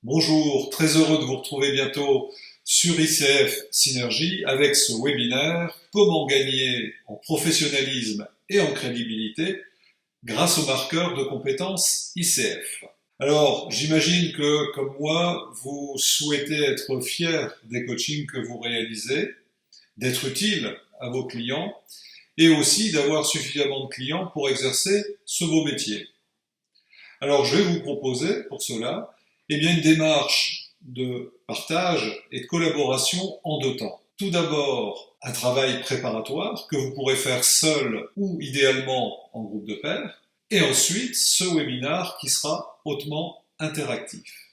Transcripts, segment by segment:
Bonjour, très heureux de vous retrouver bientôt sur ICF Synergie avec ce webinaire Comment gagner en professionnalisme et en crédibilité grâce au marqueur de compétences ICF. Alors, j'imagine que, comme moi, vous souhaitez être fier des coachings que vous réalisez, d'être utile à vos clients et aussi d'avoir suffisamment de clients pour exercer ce beau métier. Alors, je vais vous proposer pour cela une démarche de partage et de collaboration en deux temps. Tout d'abord, un travail préparatoire que vous pourrez faire seul ou idéalement en groupe de pairs, et ensuite ce webinaire qui sera hautement interactif.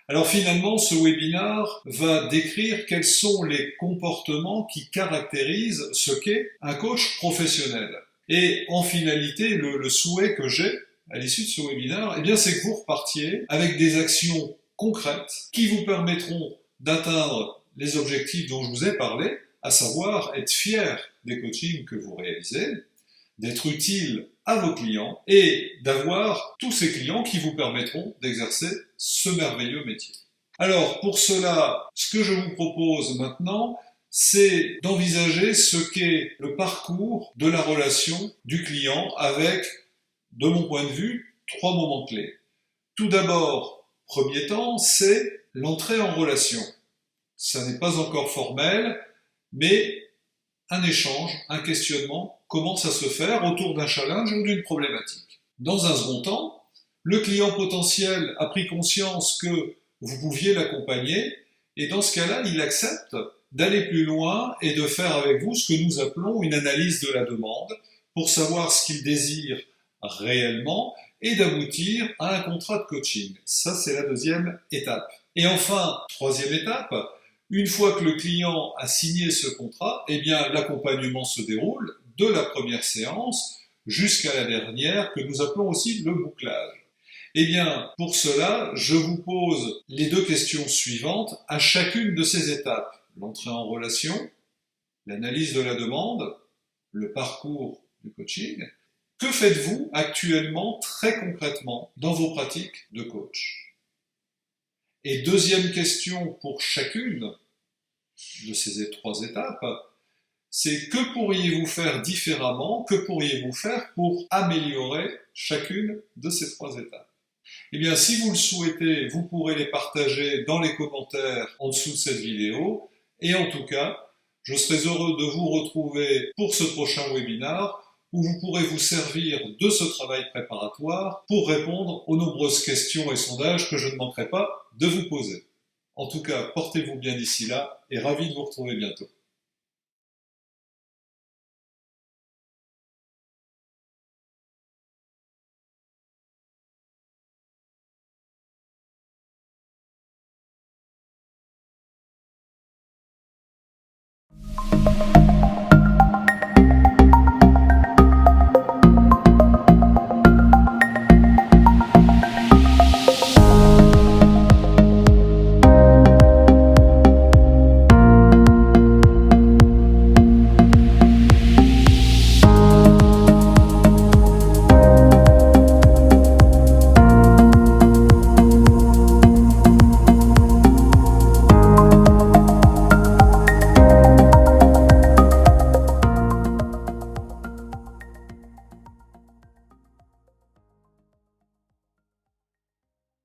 Alors finalement, ce webinaire va décrire quels sont les comportements qui caractérisent ce qu'est un coach professionnel. Et en finalité, le souhait que j'ai à l'issue de ce webinaire, c'est que vous repartiez avec des actions concrètes qui vous permettront d'atteindre les objectifs dont je vous ai parlé, à savoir être fier des coachings que vous réalisez, d'être utile à vos clients et d'avoir tous ces clients qui vous permettront d'exercer ce merveilleux métier. Alors pour cela, ce que je vous propose maintenant, c'est d'envisager ce qu'est le parcours de la relation du client avec, de mon point de vue, trois moments clés. Tout d'abord, premier temps, c'est l'entrée en relation. Ça n'est pas encore formel, mais un échange, un questionnement commence à se faire autour d'un challenge ou d'une problématique. Dans un second temps, le client potentiel a pris conscience que vous pouviez l'accompagner et dans ce cas-là, il accepte d'aller plus loin et de faire avec vous ce que nous appelons une analyse de la demande pour savoir ce qu'il désire réellement et d'aboutir à un contrat de coaching. Ça, c'est la deuxième étape. Et enfin, troisième étape, une fois que le client a signé ce contrat, l'accompagnement se déroule de la première séance jusqu'à la dernière que nous appelons aussi le bouclage. Pour cela, je vous pose les deux questions suivantes à chacune de ces étapes. L'entrée en relation, l'analyse de la demande, le parcours du coaching. Que faites-vous actuellement très concrètement dans vos pratiques de coach? Et deuxième question pour chacune de ces trois étapes, c'est que pourriez-vous faire différemment, que pourriez-vous faire pour améliorer chacune de ces trois étapes? Si vous le souhaitez, vous pourrez les partager dans les commentaires en dessous de cette vidéo. Et en tout cas, je serai heureux de vous retrouver pour ce prochain webinaire où vous pourrez vous servir de ce travail préparatoire pour répondre aux nombreuses questions et sondages que je ne manquerai pas de vous poser. En tout cas, portez-vous bien d'ici là et ravi de vous retrouver bientôt.